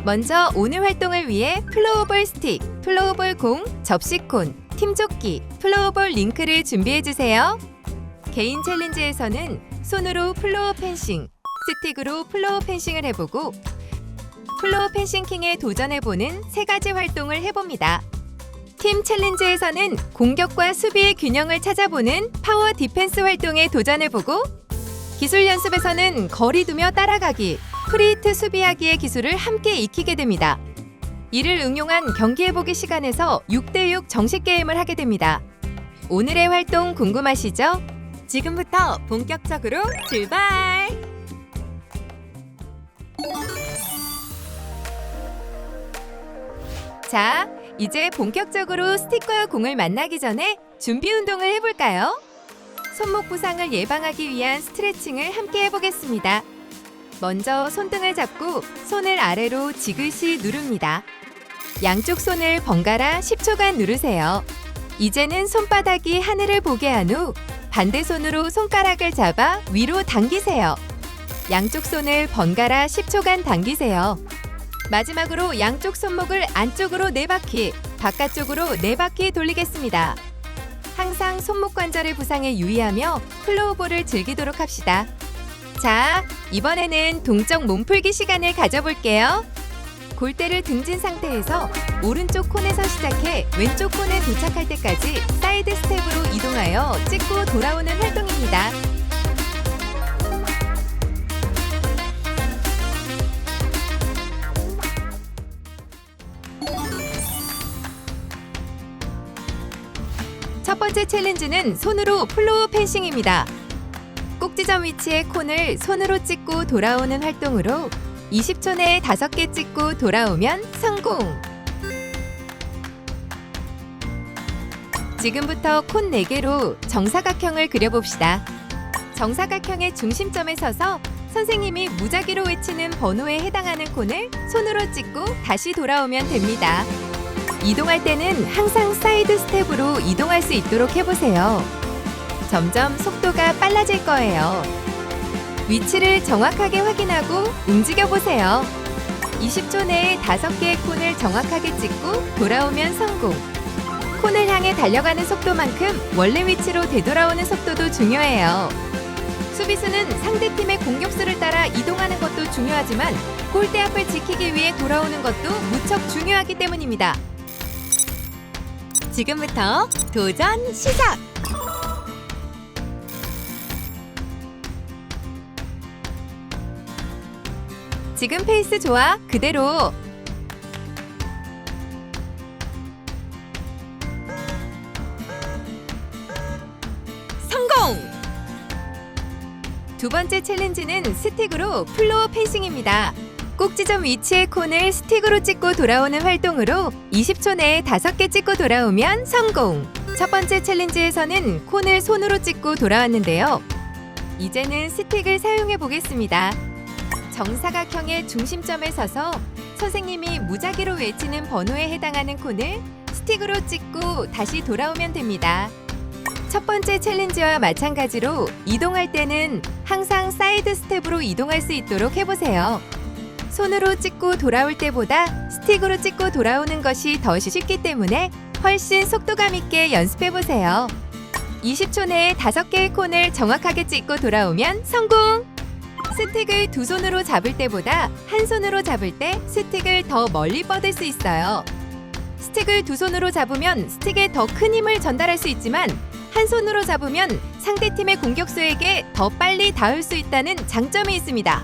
먼저 오늘 활동을 위해 플로어볼 스틱, 플로어볼 공, 접시콘, 팀조끼, 플로어볼 링크를 준비해주세요. 개인 챌린지에서는 손으로 플로어 펜싱, 스틱으로 플로어 펜싱을 해보고 플로어 펜싱킹에 도전해보는 세 가지 활동을 해봅니다. 팀 챌린지에서는 공격과 수비의 균형을 찾아보는 파워 디펜스 활동에 도전해보고 기술 연습에서는 거리 두며 따라가기, 프리히트 수비하기의 기술을 함께 익히게 됩니다. 이를 응용한 경기해보기 시간에서 6대6 정식 게임을 하게 됩니다. 오늘의 활동 궁금하시죠? 지금부터 본격적으로 출발! 자, 이제 본격적으로 스틱과 공을 만나기 전에 준비 운동을 해볼까요? 손목 부상을 예방하기 위한 스트레칭을 함께 해보겠습니다. 먼저 손등을 잡고 손을 아래로 지그시 누릅니다. 양쪽 손을 번갈아 10초간 누르세요. 이제는 손바닥이 하늘을 보게 한 후 반대 손으로 손가락을 잡아 위로 당기세요. 양쪽 손을 번갈아 10초간 당기세요. 마지막으로 양쪽 손목을 안쪽으로 4바퀴, 바깥쪽으로 4바퀴 돌리겠습니다. 항상 손목 관절의 부상에 유의하며 플로어볼을 즐기도록 합시다. 자, 이번에는 동적 몸풀기 시간을 가져볼게요. 골대를 등진 상태에서 오른쪽 콘에서 시작해 왼쪽 콘에 도착할 때까지 사이드 스텝으로 이동하여 찍고 돌아오는 활동입니다. 첫 번째 챌린지는 손으로 플로어 펜싱입니다. 꼭지점 위치의 콘을 손으로 찍고 돌아오는 활동으로 20초 내에 5개 찍고 돌아오면 성공! 지금부터 콘 4개로 정사각형을 그려봅시다. 정사각형의 중심점에 서서 선생님이 무작위로 외치는 번호에 해당하는 콘을 손으로 찍고 다시 돌아오면 됩니다. 이동할 때는 항상 사이드 스텝으로 이동할 수 있도록 해보세요. 점점 속도가 빨라질 거예요. 위치를 정확하게 확인하고 움직여보세요. 20초 내에 5개의 콘을 정확하게 찍고 돌아오면 성공. 콘을 향해 달려가는 속도만큼 원래 위치로 되돌아오는 속도도 중요해요. 수비수는 상대팀의 공격수를 따라 이동하는 것도 중요하지만 골대 앞을 지키기 위해 돌아오는 것도 무척 중요하기 때문입니다. 지금부터 도전 시작! 지금 페이스 좋아. 그대로. 성공! 두 번째 챌린지는 스틱으로 플로어 펜싱입니다. 꼭지점 위치의 콘을 스틱으로 찍고 돌아오는 활동으로 20초 내에 5개 찍고 돌아오면 성공! 첫 번째 챌린지에서는 콘을 손으로 찍고 돌아왔는데요. 이제는 스틱을 사용해 보겠습니다. 정사각형의 중심점에 서서 선생님이 무작위로 외치는 번호에 해당하는 콘을 스틱으로 찍고 다시 돌아오면 됩니다. 첫 번째 챌린지와 마찬가지로 이동할 때는 항상 사이드 스텝으로 이동할 수 있도록 해보세요. 손으로 찍고 돌아올 때보다 스틱으로 찍고 돌아오는 것이 더 쉽기 때문에 훨씬 속도감 있게 연습해보세요. 20초 내에 5개의 콘을 정확하게 찍고 돌아오면 성공! 스틱을 두 손으로 잡을 때보다 한 손으로 잡을 때 스틱을 더 멀리 뻗을 수 있어요. 스틱을 두 손으로 잡으면 스틱에 더 큰 힘을 전달할 수 있지만 한 손으로 잡으면 상대팀의 공격수에게 더 빨리 닿을 수 있다는 장점이 있습니다.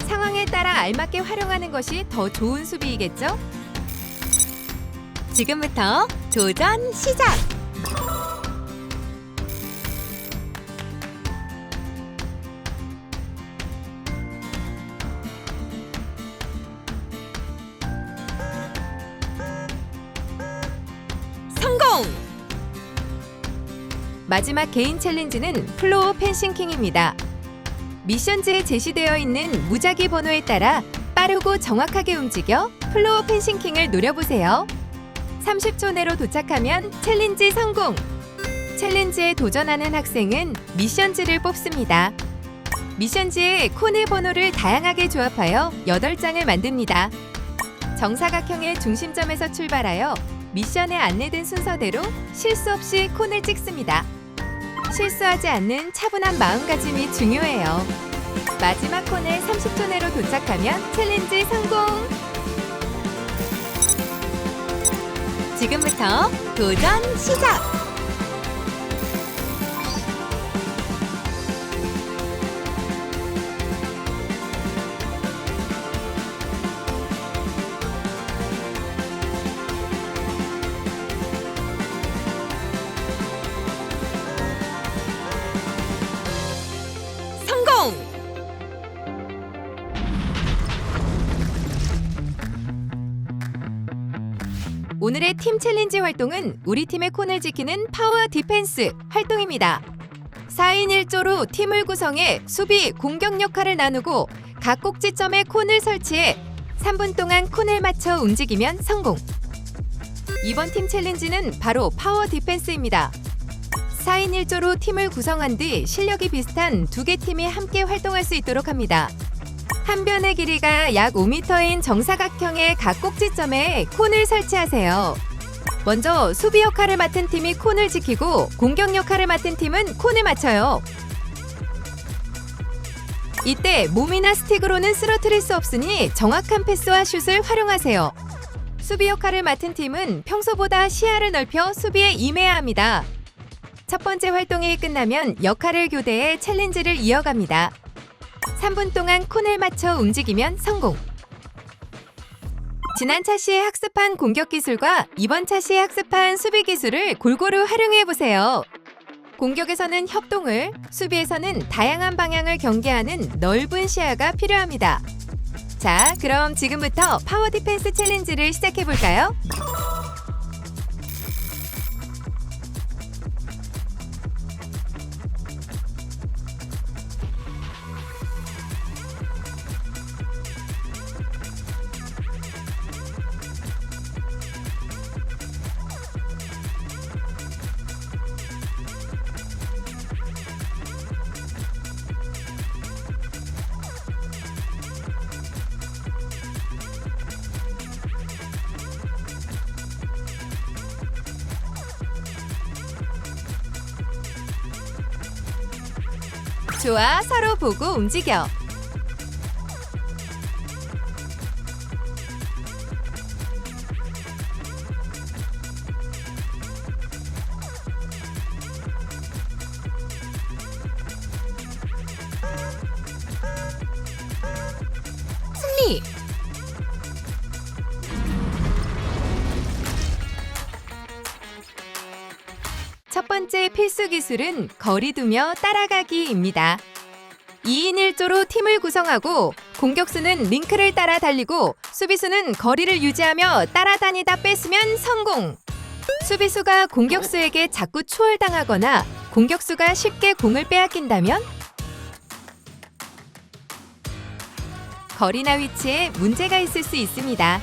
상황에 따라 알맞게 활용하는 것이 더 좋은 수비이겠죠? 지금부터 도전 시작! 성공! 마지막 개인 챌린지는 플로어 펜싱킹입니다. 미션지에 제시되어 있는 무작위 번호에 따라 빠르고 정확하게 움직여 플로어 펜싱킹을 노려보세요. 30초 내로 도착하면 챌린지 성공! 챌린지에 도전하는 학생은 미션지를 뽑습니다. 미션지에 코넬 번호를 다양하게 조합하여 8장을 만듭니다. 정사각형의 중심점에서 출발하여 미션에 안내된 순서대로 실수 없이 콘을 찍습니다. 실수하지 않는 차분한 마음가짐이 중요해요. 마지막 콘에 30초 내로 도착하면 챌린지 성공! 지금부터 도전 시작! 성공! 오늘의 팀 챌린지 활동은 우리 팀의 콘을 지키는 파워 디펜스 활동입니다. 4인 1조로 팀을 구성해 수비, 공격 역할을 나누고 각 꼭지점에 콘을 설치해 3분 동안 콘을 맞춰 움직이면 성공! 이번 팀 챌린지는 바로 파워 디펜스입니다. 4인 1조로 팀을 구성한 뒤 실력이 비슷한 2개 팀이 함께 활동할 수 있도록 합니다. 한 변의 길이가 약 5m인 정사각형의 각 꼭지점에 콘을 설치하세요. 먼저 수비 역할을 맡은 팀이 콘을 지키고 공격 역할을 맡은 팀은 콘을 맞춰요. 이때 몸이나 스틱으로는 쓰러뜨릴 수 없으니 정확한 패스와 슛을 활용하세요. 수비 역할을 맡은 팀은 평소보다 시야를 넓혀 수비에 임해야 합니다. 첫 번째 활동이 끝나면 역할을 교대해 챌린지를 이어갑니다. 3분 동안 콘을 맞춰 움직이면 성공! 지난 차시에 학습한 공격 기술과 이번 차시에 학습한 수비 기술을 골고루 활용해보세요. 공격에서는 협동을, 수비에서는 다양한 방향을 경계하는 넓은 시야가 필요합니다. 자, 그럼 지금부터 파워 디펜스 챌린지를 시작해볼까요? 좋아, 서로 보고 움직여. 승리! 첫 번째 필수 기술은 거리 두며 따라가기입니다. 2인 1조로 팀을 구성하고 공격수는 링크를 따라 달리고 수비수는 거리를 유지하며 따라다니다 뺏으면 성공! 수비수가 공격수에게 자꾸 추월당하거나 공격수가 쉽게 공을 빼앗긴다면 거리나 위치에 문제가 있을 수 있습니다.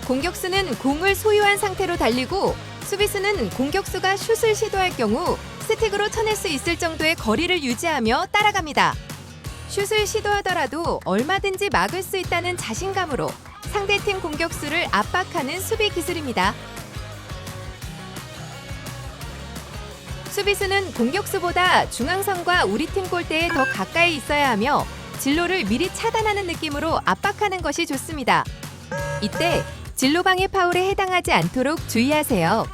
공격수는 공을 소유한 상태로 달리고 수비수는 공격수가 슛을 시도할 경우 스틱으로 쳐낼 수 있을 정도의 거리를 유지하며 따라갑니다. 슛을 시도하더라도 얼마든지 막을 수 있다는 자신감으로 상대팀 공격수를 압박하는 수비 기술입니다. 수비수는 공격수보다 중앙선과 우리 팀 골대에 더 가까이 있어야 하며 진로를 미리 차단하는 느낌으로 압박하는 것이 좋습니다. 이때 진로방해 파울에 해당하지 않도록 주의하세요.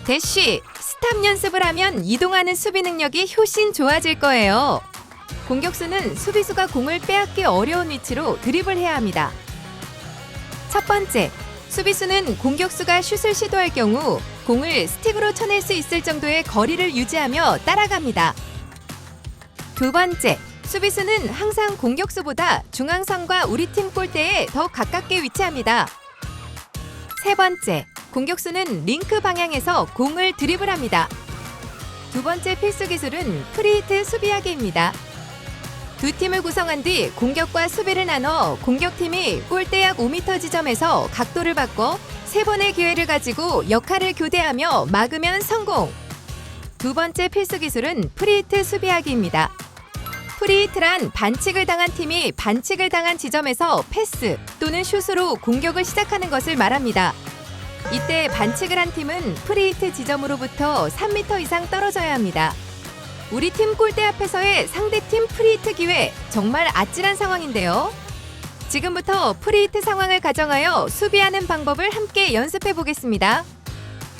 대쉬, 스탑 연습을 하면 이동하는 수비 능력이 훨씬 좋아질 거예요. 공격수는 수비수가 공을 빼앗기 어려운 위치로 드리블해야 합니다. 첫 번째, 수비수는 공격수가 슛을 시도할 경우 공을 스틱으로 쳐낼 수 있을 정도의 거리를 유지하며 따라갑니다. 두 번째, 수비수는 항상 공격수보다 중앙선과 우리 팀 골대에 더 가깝게 위치합니다. 세 번째, 공격수는 링크 방향에서 공을 드리블합니다. 두 번째 필수 기술은 프리히트 수비하기입니다. 두 팀을 구성한 뒤 공격과 수비를 나눠 공격팀이 골대 약 5m 지점에서 각도를 바꿔 3번의 기회를 가지고 역할을 교대하며 막으면 성공! 두 번째 필수 기술은 프리히트 수비하기입니다. 프리히트란 반칙을 당한 팀이 반칙을 당한 지점에서 패스 또는 슛으로 공격을 시작하는 것을 말합니다. 이때 반칙을 한 팀은 프리히트 지점으로부터 3m 이상 떨어져야 합니다. 우리 팀 골대 앞에서의 상대팀 프리히트 기회, 정말 아찔한 상황인데요. 지금부터 프리히트 상황을 가정하여 수비하는 방법을 함께 연습해 보겠습니다.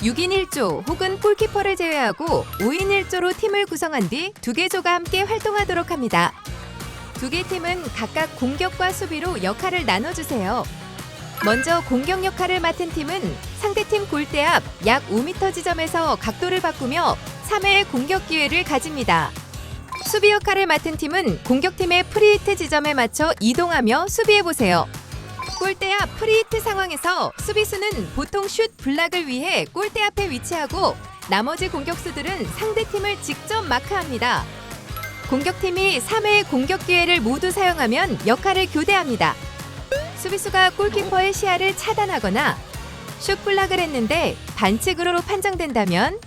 6인 1조 혹은 골키퍼를 제외하고 5인 1조로 팀을 구성한 뒤 2개 조가 함께 활동하도록 합니다. 2개 팀은 각각 공격과 수비로 역할을 나눠주세요. 먼저 공격 역할을 맡은 팀은 상대팀 골대 앞 약 5m 지점에서 각도를 바꾸며 3회의 공격 기회를 가집니다. 수비 역할을 맡은 팀은 공격팀의 프리히트 지점에 맞춰 이동하며 수비해보세요. 골대 앞 프리히트 상황에서 수비수는 보통 슛 블락을 위해 골대 앞에 위치하고 나머지 공격수들은 상대팀을 직접 마크합니다. 공격팀이 3회의 공격 기회를 모두 사용하면 역할을 교대합니다. 수비수가 골키퍼의 시야를 차단하거나 슛 블락을 했는데 반칙으로 판정된다면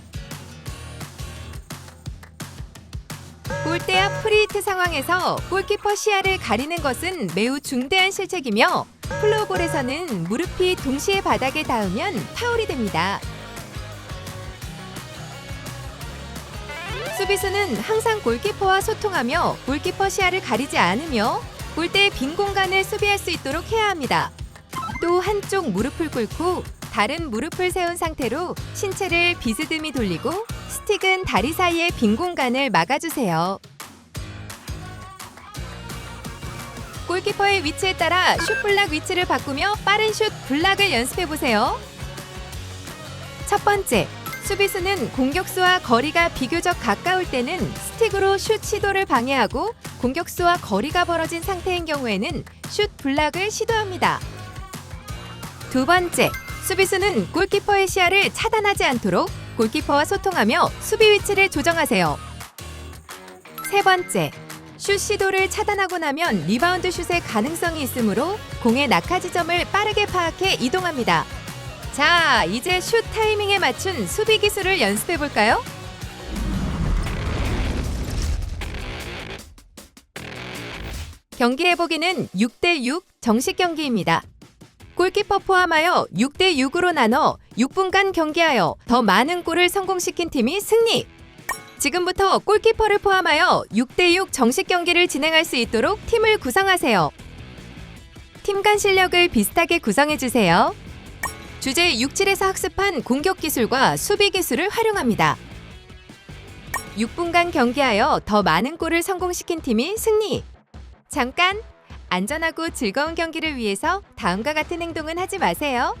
골대 앞 프리히트 상황에서 골키퍼 시야를 가리는 것은 매우 중대한 실책이며 플로어볼에서는 무릎이 동시에 바닥에 닿으면 파울이 됩니다. 수비수는 항상 골키퍼와 소통하며 골키퍼 시야를 가리지 않으며 골대의 빈 공간을 수비할 수 있도록 해야 합니다. 또 한쪽 무릎을 꿇고 다른 무릎을 세운 상태로 신체를 비스듬히 돌리고 스틱은 다리 사이의 빈 공간을 막아주세요. 골키퍼의 위치에 따라 슛 블락 위치를 바꾸며 빠른 슛 블락을 연습해보세요. 첫 번째, 수비수는 공격수와 거리가 비교적 가까울 때는 스틱으로 슛 시도를 방해하고 공격수와 거리가 벌어진 상태인 경우에는 슛 블락을 시도합니다. 두 번째, 수비수는 골키퍼의 시야를 차단하지 않도록 골키퍼와 소통하며 수비 위치를 조정하세요. 세 번째, 슛 시도를 차단하고 나면 리바운드 슛의 가능성이 있으므로 공의 낙하 지점을 빠르게 파악해 이동합니다. 자, 이제 슛 타이밍에 맞춘 수비 기술을 연습해 볼까요? 경기 해보기는 6대6 정식 경기입니다. 골키퍼 포함하여 6대6으로 나눠 6분간 경기하여 더 많은 골을 성공시킨 팀이 승리! 지금부터 골키퍼를 포함하여 6대6 정식 경기를 진행할 수 있도록 팀을 구성하세요. 팀 간 실력을 비슷하게 구성해주세요. 주제 6.7에서 학습한 공격 기술과 수비 기술을 활용합니다. 6분간 경기하여 더 많은 골을 성공시킨 팀이 승리! 잠깐! 안전하고 즐거운 경기를 위해서 다음과 같은 행동은 하지 마세요.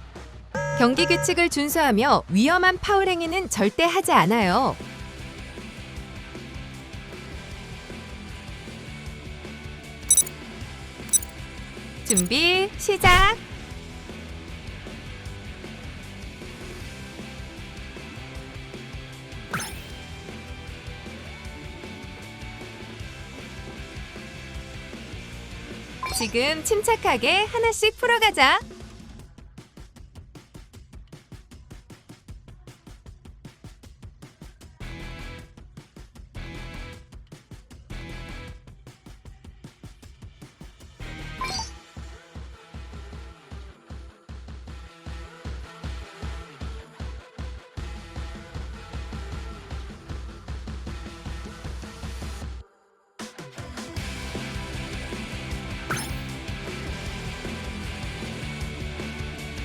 경기 규칙을 준수하며 위험한 파울 행위는 절대 하지 않아요. 준비, 시작! 지금 침착하게 하나씩 풀어가자.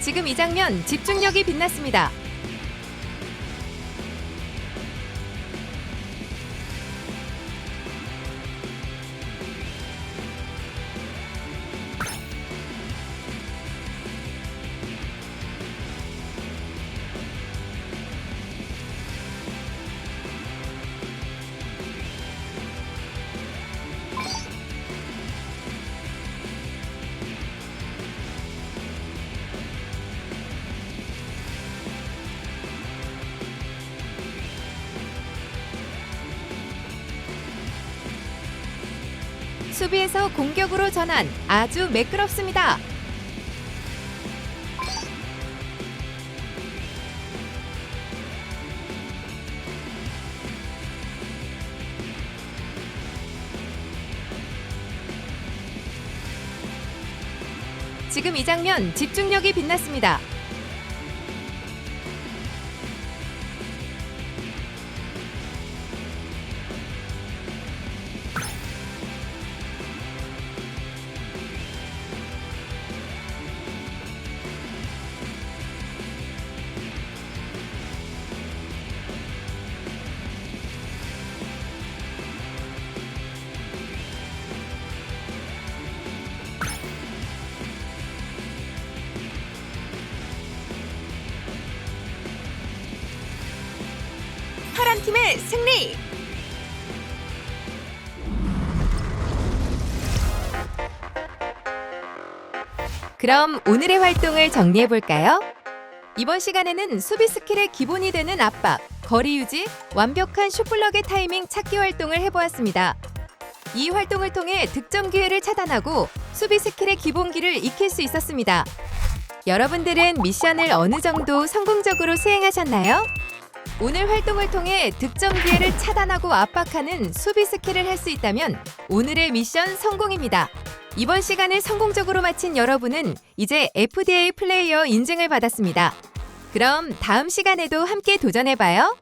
지금 이 장면 집중력이 빛났습니다. 수비에서 공격으로 전환, 아주 매끄럽습니다. 지금 이 장면 집중력이 빛났습니다. 파란 팀의 승리! 그럼 오늘의 활동을 정리해 볼까요? 이번 시간에는 수비 스킬의 기본이 되는 압박, 거리 유지, 완벽한 슛블럭의 타이밍 찾기 활동을 해보았습니다. 이 활동을 통해 득점 기회를 차단하고 수비 스킬의 기본기를 익힐 수 있었습니다. 여러분들은 미션을 어느 정도 성공적으로 수행하셨나요? 오늘 활동을 통해 득점 기회를 차단하고 압박하는 수비 스킬을 할 수 있다면 오늘의 미션 성공입니다. 이번 시간을 성공적으로 마친 여러분은 이제 FDA 플레이어 인증을 받았습니다. 그럼 다음 시간에도 함께 도전해봐요.